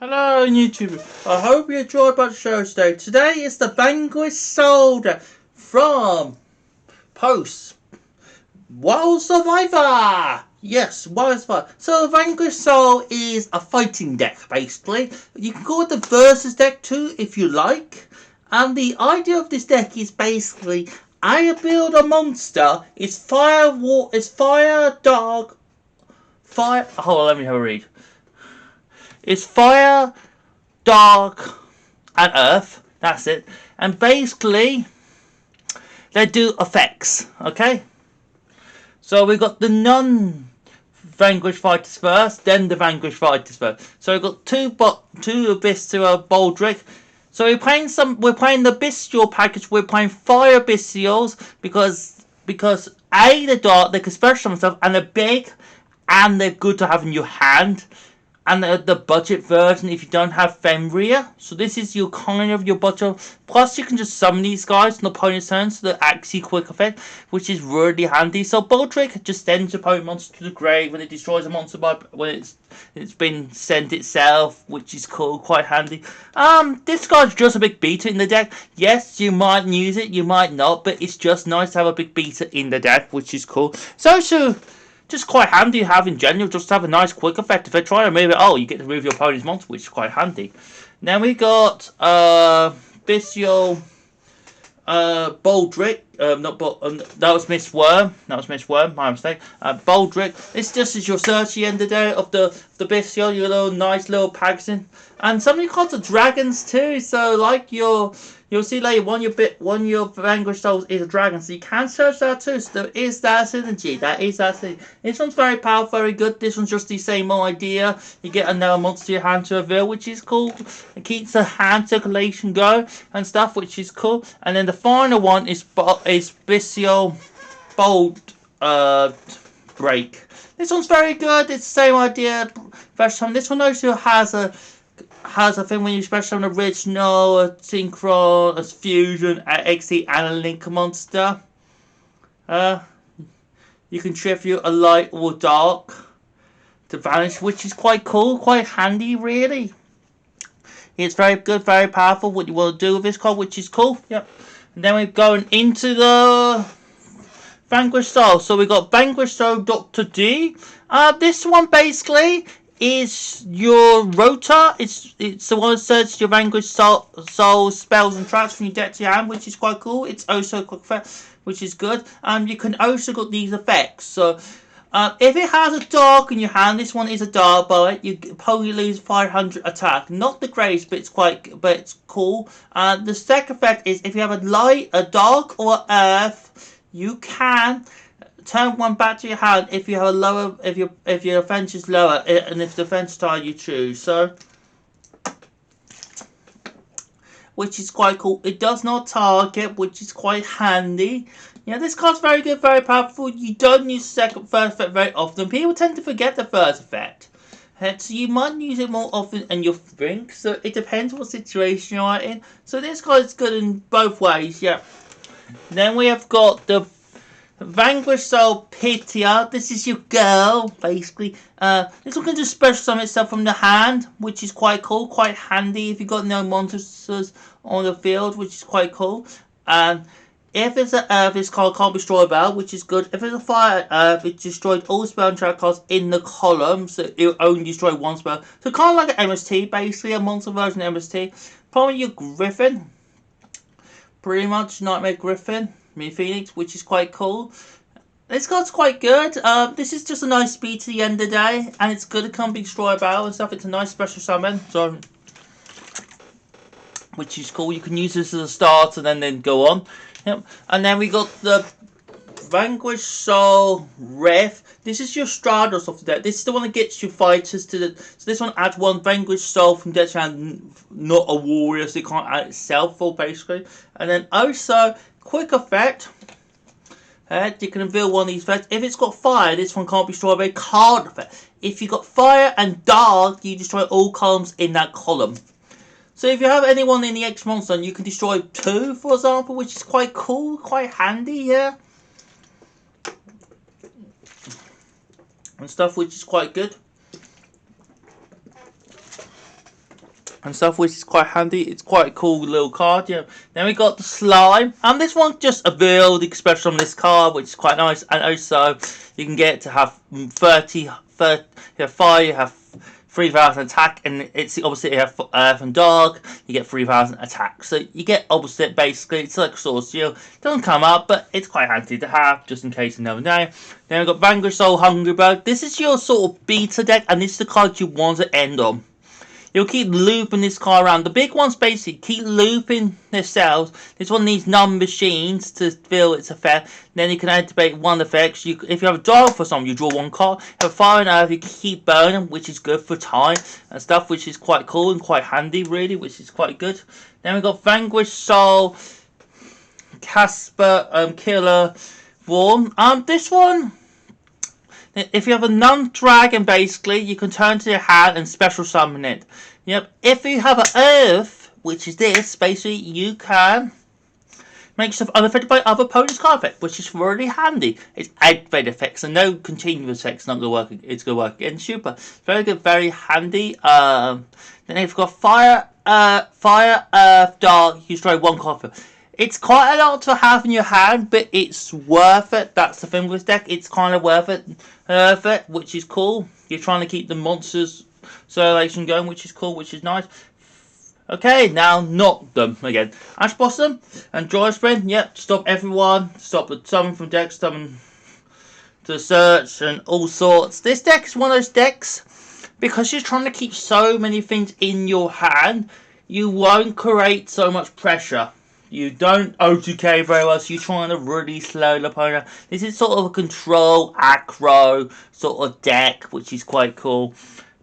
Hello YouTube, I hope you enjoyed my show today. Today is the Vanquish Soldier from Post World Survivor! Yes, World Survivor. So the Vanquish Soul is a fighting deck basically. You can call it the Versus deck too if you like. And the idea of this deck is basically I build a monster, it's fire, dog, fire, hold on, let me have a read. It's fire, dark, and earth. That's it. And basically, they do effects. Okay. So we got the non-vanquish fighters first, then the vanquish fighters first. So we got two abyss to a Baldric. So we're playing the bestial package. We're playing fire bestials because A, they're dark, they can special themselves, and they're big, and they're good to have in your hand. And the budget version if you don't have Fenrir. So this is your kind of your budget. Plus you can just summon these guys on the opponent's turn, so they're actually quick effect, which is really handy. So Baldric just sends your opponent monster to the grave when it destroys a monster when it's been sent itself, which is cool, quite handy. This guy's just a big beater in the deck. Yes, you might use it, you might not, but it's just nice to have a big beater in the deck, which is cool. So just quite handy to have in general, just to have a nice quick effect. If they try to move it, you get to move your opponent's monster, which is quite handy. Then we got Bestial Baldric. That was Miss Worm. My mistake. Baldric. This just is your search at the end of the day of the Bestial, your little nice little packaging. And some of your cards are dragons too. So like you'll see later one of your Vanquish Souls is a dragon, so you can search that too. So there is that synergy. This one's very powerful, very good. This one's just the same idea. You get another monster to your hand to reveal, which is cool. It keeps the hand circulation go and stuff, which is cool. And then the final one is Bestial Bold Break. This one's very good. It's the same idea. This one also has a thing when you special an original, a synchron, a fusion, a XE, and a link monster. You can tribute a light or dark to vanish, which is quite cool, quite handy, really. It's very good, very powerful. What you want to do with this card, which is cool. Yep. And then we're going into the Vanquish Soul. So we got Vanquish Soul Dr. D. This one basically is your rotor. It's the one that searches your Vanquish Soul spells and traps from your deck to your hand, which is quite cool. It's also quick effect, which is good. You can also got these effects. So if it has a dark in your hand, this one is a dark bullet. You probably lose 500 attack. Not the greatest, but it's cool. The second effect is if you have a light, a dark, or earth, you can turn one back to your hand if you have a lower, if your offense is lower, and if the offense style you choose. So, which is quite cool. It does not target, which is quite handy. Yeah, this card's very good, very powerful. You don't use first effect very often. People tend to forget the first effect. So you might use it more often than you think. So it depends what situation you're in. So this card's good in both ways, yeah. Then we have got the Vanquish Soul Pitya. This is your girl, basically. This one can just special summon itself from the hand, which is quite cool, quite handy if you've got no monsters on the field, which is quite cool. If it's an earth, this card can't be destroyed by, which is good. If it's a fire earth, it destroys all spell and trap cards in the column, so it'll only destroy one spell. So kind of like an MST, basically, a monster version of MST. Probably your Griffin. Pretty much Nightmare Griffin. Phoenix, which is quite cool. This card's quite good. This is just a nice speed to the end of the day, and it's good. It can't be destroyed battle and stuff. It's a nice special summon, so which is cool. You can use this as a start and then go on. Yep. And then we got the Vanquish Soul Ref. This is your Stratos of the deck. This is the one that gets you fighters to the. So this one adds one Vanquish Soul from deck to hand, not a warrior, so it can't add itself for basically. And then also quick effect. You can reveal one of these effects. If it's got fire, this one can't be destroyed by a card effect. If you got fire and dark, you destroy all columns in that column. So if you have anyone in the X monster, you can destroy 2, for example, which is quite cool, quite handy, yeah. And stuff, which is quite good. and stuff, which is quite handy. It's quite a cool little card. Yeah. Then we got the slime, and this one just a build expression on this card, which is quite nice. And also, you can get to have 30 you have fire, you have 3,000 attack, and it's obviously you have earth and dark. You get 3,000 attack, so you get opposite basically. It's like Sword Shield. Doesn't come up, but it's quite handy to have just in case you never know. Then we've got Vanquish Soul Hungry Bird. This is your sort of beta deck, and this is the card you want to end on. You'll keep looping this card around. The big ones basically keep looping themselves. This one needs none machines to feel its effect. Then you can activate one effect. If you have a dial for some, you draw one card. If you have fire and earth, you can keep burning, which is good for time and stuff, which is quite cool and quite handy, really, which is quite good. Then we've got Vanquish Soul, Casper, Killer, Worm. This one, if you have a non-dragon, basically, you can turn to your hand and special summon it. Yep. If you have an earth, which is this, basically, you can make yourself unaffected by other opponent's card effect, which is really handy. It's activate effects, and no continuous effects. Not gonna work. It's gonna work against you, but very good, very handy. Then you've got fire, earth, dark. You destroy one card. It's quite a lot to have in your hand, but it's worth it. That's the thing with this deck. It's kind of worth it, which is cool. You're trying to keep the monsters circulation going, which is cool, which is nice. Okay, now knock them again. Ash Blossom and Joy Sprint. Yep, stop everyone. Stop the summon from decks, summon to search and all sorts. This deck is one of those decks, because you're trying to keep so many things in your hand, you won't create so much pressure. You don't OTK very well, so you're trying to really slow the opponent. This is sort of a control, aggro sort of deck, which is quite cool.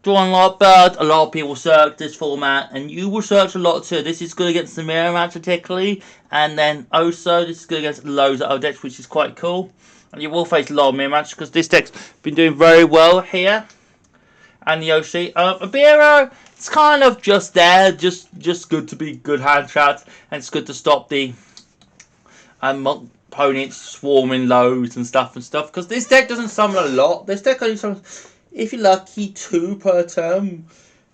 Drawing a lot of birds, a lot of people search this format, and you will search a lot too. This is good against the mirror match particularly, and then also this is good against loads of other decks, which is quite cool. And you will face a lot of mirror matches, because this deck's been doing very well here. And the Yoshi. Ibero, it's kind of just there, just good to be good hand traps, and it's good to stop the opponents swarming loads and stuff, because this deck doesn't summon a lot. This deck only summons, if you're lucky, 2 per turn,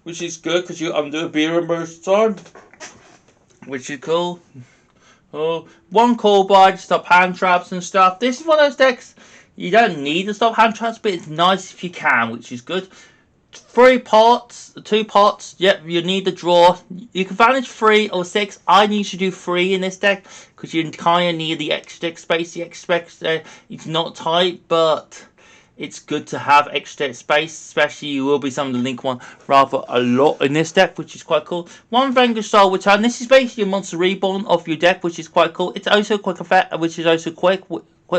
which is good, because you undo Ibero most of the time, which is cool. Oh, one call by to stop hand traps and stuff. This is one of those decks you don't need to stop hand traps, but it's nice if you can, which is good. 2 pots, yep, you need to draw. You can manage 3 or 6. I need to do 3 in this deck, because you kind of need the extra deck space. The extra space, it's not tight, but it's good to have extra space, especially you will be summoning the Link one rather a lot in this deck, which is quite cool. One Vanquish Soul return. This is basically a monster reborn of your deck, which is quite cool. It's also quick effect, which is also quick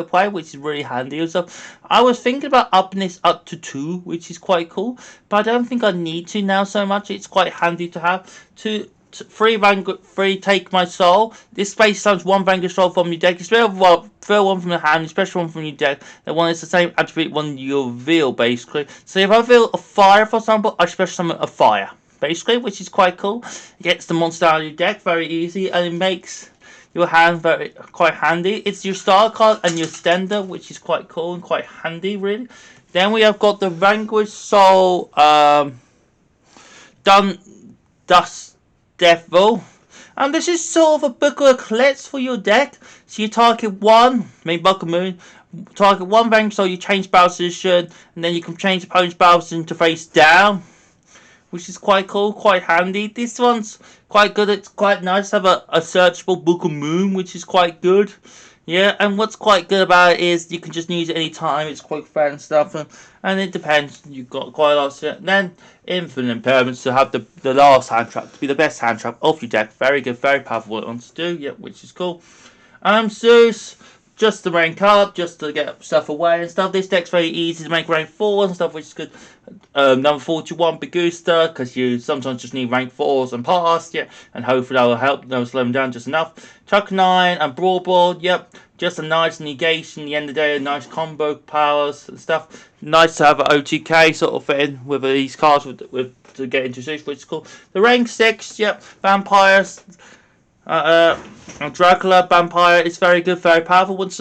play, which is really handy also. I was thinking about upping this up to 2, which is quite cool, but I don't think I need to now so much. It's quite handy to have. 3 Take My Soul. This space summons 1 Vanquish Soul from your deck. It's throw one from your hand, special one from your deck. The one is the same attribute one you reveal, basically. So if I reveal a fire, for example, I special summon a fire, basically, which is quite cool. It gets the monster out of your deck very easy, and it makes your hand quite handy. It's your star card and your stender, which is quite cool and quite handy, really. Then we have got the Vanquish Soul Dust Devil. And this is sort of a Book of Eclipse for your deck. So you target 1, Book of Moon, target 1 Vanquish Soul, you change battle position, and then you can change the opponent's battle position to face down, which is quite cool, quite handy. This one's quite good. It's quite nice to have a searchable Book of Moon, which is quite good. Yeah, and what's quite good about it is you can just use it any time. It's quick fair and stuff, and it depends. You've got quite a lot of it. And then Infinite Impairments to have the last hand trap, to be the best hand trap of your deck. Very good, very powerful what it wants to do. Yeah, which is cool. Zeus, just to rank up, just to get stuff away and stuff. This deck's very easy to make rank 4 and stuff, which is good. Number 41, Begusta, because you sometimes just need rank 4s and past, yeah, and hopefully that will help. That will slow them down just enough. Chuck 9 and Broadboard, yep, just a nice negation. At the end of the day, a nice combo powers and stuff. Nice to have an OTK sort of thing with these cards to get into 6, which is cool. The rank 6, yep, Vampires. Dracula Vampire is very good, very powerful. Once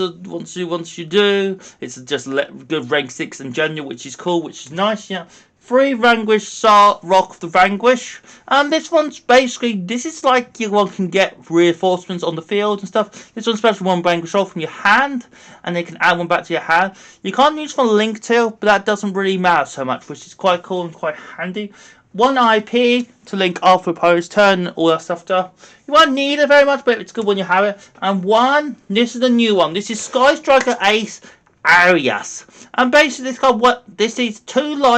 you do, it's just good rank 6 in general, which is cool, which is nice. Yeah, 3 Vanquish Rock the Vanquish. This one's basically, this is like you one can get reinforcements on the field and stuff. This one's special one Vanquish Roll from your hand, and they can add one back to your hand. You can't use for Link to, but that doesn't really matter so much, which is quite cool and quite handy. 1 IP to link off opposed turn, all that stuff. You won't need it very much, but it's good when you have it. And 1, this is the new one. This is Sky Striker Ace Arias. And basically, this is 2 life.